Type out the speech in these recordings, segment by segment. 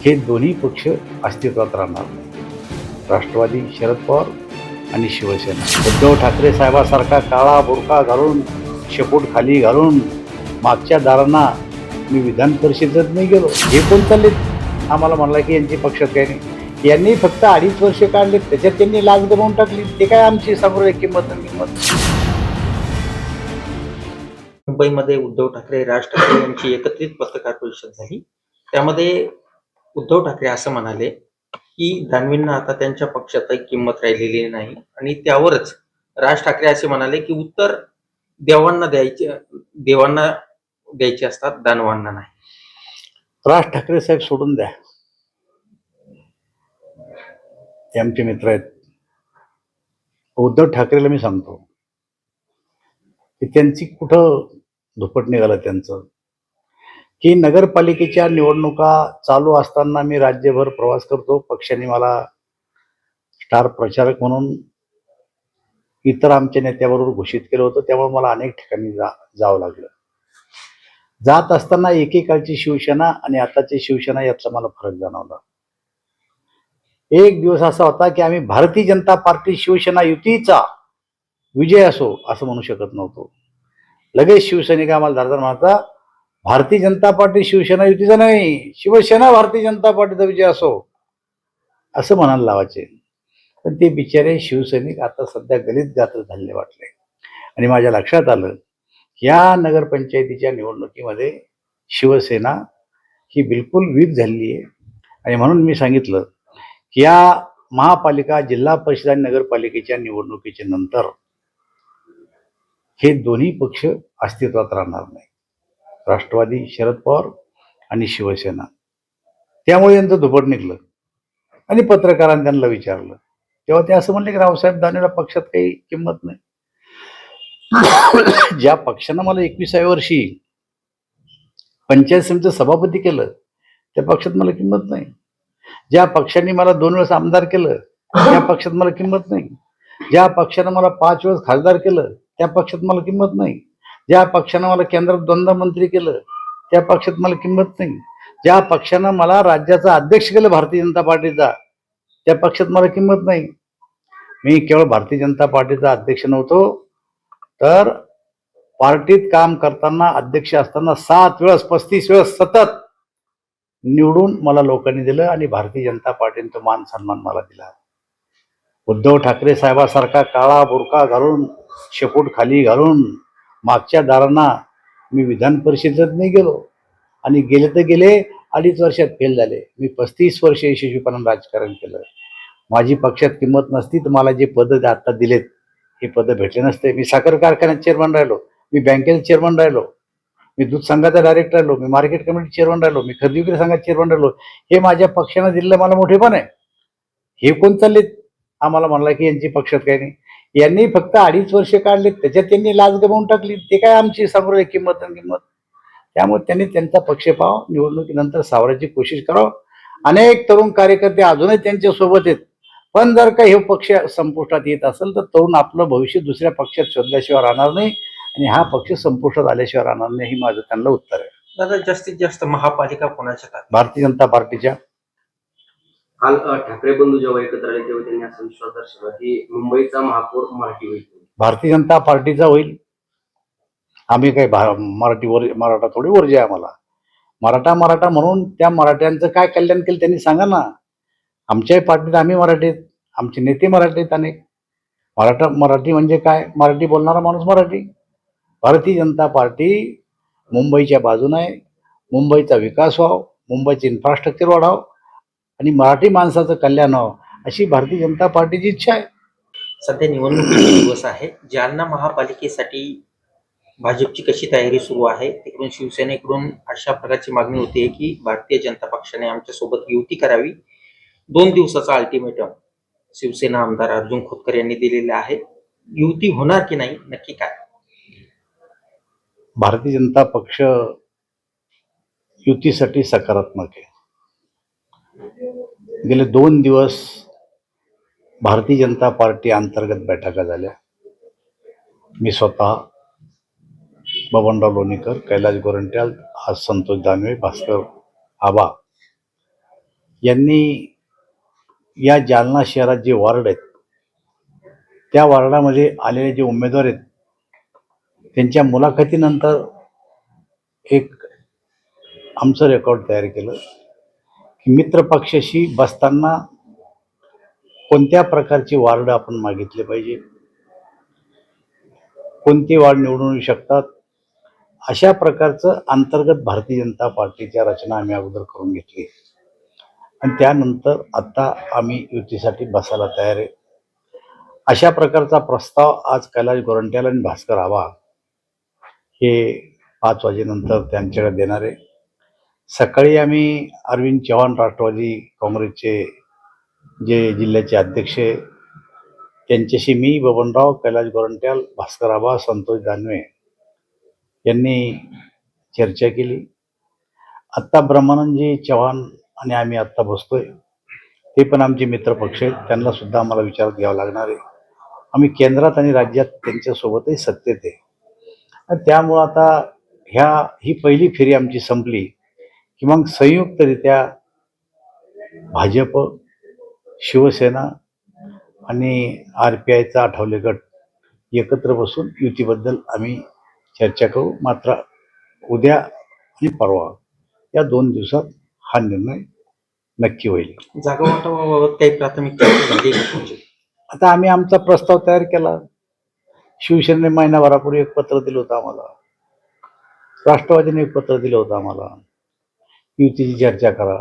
हे दोन्ही पक्ष अस्तित्वात राहणार नाही. राष्ट्रवादी शरद पवार आणि शिवसेना. उद्धव ठाकरे साहेबासारखा काळा बुरखा घालून शेपूट खाली घालून मागच्या दारांना मी विधान परिषदेत नाही गेलो. हे कोण चालले आम्हाला म्हणला की यांची पक्षात काही नाही. यांनी फक्त 2.5 वर्ष काढले, त्याच्यात त्यांनी लाच गमावून टाकली. ते काय आमची सांगू किंमत आणि किंमत. मुंबईमध्ये उद्धव ठाकरे राज ठाकरे यांची एकत्रित पत्रकार परिषद झाली. त्यामध्ये उद्धव ठाकरे असं म्हणाले की दानवेंना आता त्यांच्या पक्षात किंमत राहिलेली नाही आणि त्यावरच राज ठाकरे असे म्हणाले की उत्तर देवांना द्यायचे असतात, दानवांना नाही. राज ठाकरे साहेब सोडून द्या, ते आमचे मित्र आहेत. उद्धव ठाकरेला मी सांगतो की त्यांची कुठं धुपट निघालं त्यांचं की नगरपालिकेच्या निवडणुका चालू असताना मी राज्यभर प्रवास करतो. पक्षाने मला स्टार प्रचारक म्हणून इतर आमच्या नेत्याबरोबर घोषित केलं होतं. त्यामुळे मला अनेक ठिकाणी जावं लागलं. जात असताना एकेकाळची शिवसेना आणि आताची शिवसेना यातला मला फरक जाणवला. एक दिवस असा होता की आम्ही भारतीय जनता पार्टी शिवसेना युतीचा विजय असो असं म्हणू शकत नव्हतो. लगेच शिवसैनिक आम्हाला धरधर म्हणता, भारतीय जनता पार्टी शिवसेना युतीचा नाही, शिवसेना भारतीय जनता पार्टीचा विजय असो असं म्हणायला लावायचे. पण ते बिचारे शिवसैनिक आता सध्या गलित गात्र झालेले वाटले. आणि माझ्या लक्षात आलं या नगरपंचायतीच्या निवडणुकीमध्ये शिवसेना ही बिलकुल वीक झालेली आहे. आणि म्हणून मी सांगितलं की या महापालिका, जिल्हा परिषद आणि नगरपालिकेच्या निवडणुकीच्या नंतर हे दोन्ही पक्ष अस्तित्वात राहणार नाही. राष्ट्रवादी शरद पवार आणि शिवसेना. त्यामुळे यांचं धुपट निघलं. आणि पत्रकारांनी त्यांना विचारलं तेव्हा ते असं म्हणले की रावसाहेब दानवेला पक्षात काही किंमत नाही. ज्या पक्षानं मला 21व्या वर्षी पंचायत समितीचं सभापती केलं त्या पक्षात मला किंमत नाही. ज्या पक्षाने मला 2 वेळेस आमदार केलं त्या पक्षात मला किंमत नाही. ज्या पक्षानं मला 5 वेळेस खासदार केलं त्या पक्षात मला किंमत नाही. ज्या पक्षानं मला केंद्रात 2दा मंत्री केलं त्या पक्षात मला किंमत नाही. ज्या पक्षानं मला राज्याचा अध्यक्ष केलं भारतीय जनता पार्टीचा त्या पक्षात मला किंमत नाही. मी केवळ भारतीय जनता पार्टीचा अध्यक्ष नव्हतो, तर पार्टीत काम करताना अध्यक्ष असताना 7 वेळेस 35 वेळेस सतत निवडून मला लोकांनी दिलं आणि भारतीय जनता पार्टीने तो मान सन्मान मला दिला. उद्धव ठाकरे साहेबासारखा काळा बुरखा घालून शेपूट खाली घालून मागच्या दारांना मी विधान परिषदेत नाही गेलो. आणि गेले तर गेले 2.5 वर्षात फेल झाले. मी 35 वर्ष यशस्वीपणाने राजकारण केलं. माझी पक्षात किंमत नसती तर मला जे पद आता दिलेत हे पद भेटले नसते. मी साखर कारखान्यात चेअरमन राहिलो, मी बँकेचा चेअरमन राहिलो, मी दूध संघाचा डायरेक्टर राहिलो, मी मार्केट कमिटी चेअरमन राहिलो, मी खरेदी विक्री संघाचा चेअरमन राहिलो. हे माझ्या पक्षानं दिलेलं मला मोठेपण आहे. हे कोण चालले आम्हाला म्हणला की यांची पक्षात काही नाही. यांनी फक्त 2.5 वर्ष काढले, त्याच्यात त्यांनी लाच गमावून टाकली. ते काय आमची सांगू किंमत आणि किंमत. त्यामुळे त्यांनी त्यांचा पक्षपाव निवडणुकीनंतर सावरायची कोशिश करावं. अनेक तरुण कार्यकर्ते अजूनही त्यांच्या सोबत आहेत. पण जर का हे पक्ष संपुष्टात येत असेल तर तरुण आपलं भविष्य दुसऱ्या पक्षात शोधल्याशिवाय राहणार नाही आणि हा पक्ष संपुष्टात आल्याशिवाय राहणार नाही. ही माझं त्यांना उत्तर आहे. दादा, जास्तीत जास्त महापालिका कोणाच्या? भारतीय जनता पार्टीच्या. काल ठाकरे बंधू जेव्हा एकत्र आले तेव्हा त्यांनी असा विश्वास दर्शवला की मुंबईचा महापौर मराठी होईल. भारतीय जनता पार्टीचा होईल. आम्ही काही मराठा थोडी वर्ज आहे. आम्हाला मराठा म्हणून त्या मराठ्यांचं काय कल्याण केलं त्यांनी सांगा ना. आमच्याही पार्टीत आम्ही मराठीत, आमचे नेते मराठीत अनेक. मराठी म्हणजे काय? मराठी बोलणारा माणूस मराठी. भारतीय जनता पार्टी मुंबईच्या बाजूने आहे. मुंबईचा विकास व्हावा, मुंबईचे इन्फ्रास्ट्रक्चर वाढावं आणि मराठी माणसाचं कल्याण व्हावं अशी भारतीय जनता पार्टीची इच्छा आहे. सध्या निवडणुकीचे दिवस आहे. जालना महापालिकेसाठी भाजपची कशी तयारी सुरू आहे? तिकडून शिवसेनेकडून अशा प्रकारची मागणी होते की भारतीय जनता पक्षाने आमच्या सोबत युती करावी. 2 दिवसाचा अल्टिमेटम शिवसेना आमदार अर्जुन खोतकर यांनी दिलेले आहे. युती होणार की नाही, नक्की काय? भारतीय जनता पक्ष युतीसाठी सकारात्मक आहे. गेले 2 दिवस भारतीय जनता पार्टी अंतर्गत बैठका झाल्या. मी स्वतः, बबनराव लोणीकर, कैलास गोरंट्याल, आज संतोष दानवे, भास्कर आबा यांनी या जालना शहरात जे वॉर्ड आहेत त्या वॉर्डामध्ये आलेले जे उमेदवार आहेत त्यांच्या मुलाखतीनंतर एक आमचं रेकॉर्ड तयार केलं की मित्रपक्षाशी बसताना कोणत्या प्रकारचे वॉर्ड आपण मागितले पाहिजे, कोणते वॉर्ड निवडून येऊ शकतात, अशा प्रकारचं अंतर्गत भारतीय जनता पार्टीच्या रचना आम्ही अगोदर करून घेतली आणि त्यानंतर आता आम्ही युतीसाठी बसायला तयार आहे. अशा प्रकारचा प्रस्ताव आज कैलास गोरंट्याल आणि भास्कर आव्हा हे 5 वाजेनंतर त्यांच्याकडे देणार आहे. सकाळी आम्ही अरविंद चव्हाण राष्ट्रवादी काँग्रेसचे जे जिल्ह्याचे अध्यक्ष आहे त्यांच्याशी मी, बबनराव, कैलास गोरंट्याल, भास्कर आव्हा, संतोष दानवे यांनी चर्चा केली. आत्ता ब्रह्मानंदजी चव्हाण आणि आम्ही आत्ता बसतोय, ते पण आमचे मित्रपक्ष आहेत, त्यांना सुद्धा आम्हाला विचारात घ्यावं लागणार आहे. आम्ही केंद्रात आणि राज्यात त्यांच्यासोबतही सत्तेत आहे आणि त्यामुळं आता ही पहिली फेरी आमची संपली की मग संयुक्तरित्या भाजप, शिवसेना आणि RPIचा आठवले गट एकत्र बसून युतीबद्दल आम्ही चर्चा करू. मात्र उद्या आणि परवा या 2 दिवसात हा निर्णय नक्की होईल. जागा वाटपाबाबत काही प्राथमिक चर्चा झाली का तुमची? आता आम्ही आमचा प्रस्ताव तयार केला. शिवसेनेने महिनाभरापूर्वी एक पत्र दिलं होतं आम्हाला, राष्ट्रवादीने एक पत्र दिलं होतं आम्हाला, युतीची चर्चा करा.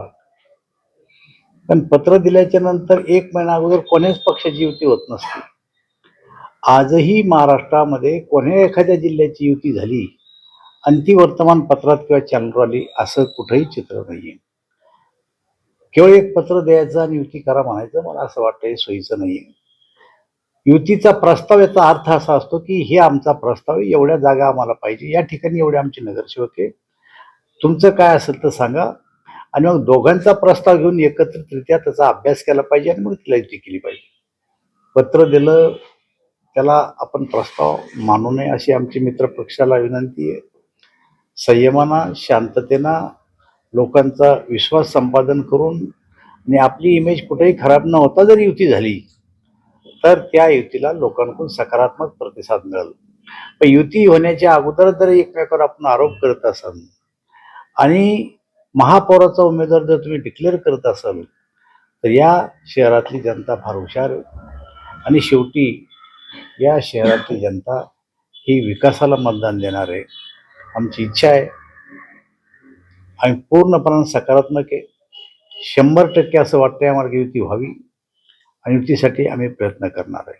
पण पत्र दिल्याच्या नंतर 1 महिना अगोदर कोण्याच पक्षाची युती होत नसते. आजही महाराष्ट्रामध्ये कोण्या एखाद्या जिल्ह्याची युती झाली आणि ती वर्तमानपत्रात किंवा चॅनलवर आली असं कुठंही चित्र नाहीये. केवळ एक पत्र द्यायचं आणि युती करा म्हणायचं, मला असं वाटतं हे सोयीचं नाहीये. युतीचा प्रस्ताव याचा अर्थ असा असतो की हे आमचा प्रस्ताव आहे, एवढ्या जागा आम्हाला पाहिजे, या ठिकाणी एवढे आमचे नगरसेवक आहे, तुमचं काय असेल तर सांगा. आणि मग दोघांचा प्रस्ताव घेऊन एकत्रितरित्या त्याचा अभ्यास केला पाहिजे आणि मग तिला युती केली पाहिजे. पत्र दिलं त्याला आपण प्रस्ताव मानू नये अशी आमची मित्रपक्षाला विनंती आहे. संयमानं, शांततेनं लोकांचा विश्वास संपादन करून आणि आपली इमेज कुठेही खराब न होता जर युती झाली तर त्या युतीला लोकांकडून सकारात्मक प्रतिसाद मिळेल. पण युती होण्याच्या अगोदर जर एकमेकावर आपण आरोप करत असाल आणि महापौराचा उमेदवार जर तुम्ही डिक्लेअर करत असाल तर या शहरातली जनता फार हुशार आहे आणि शेवटी या शहरातली जनता ही विकासाला मतदान देणार आहे. आमची इच्छा आहे, आम्ही पूर्णपणे सकारात्मक आहे. 100% असं वाटतंय आम्हाला की युती व्हावी आणि युतीसाठी आम्ही प्रयत्न करणार आहे.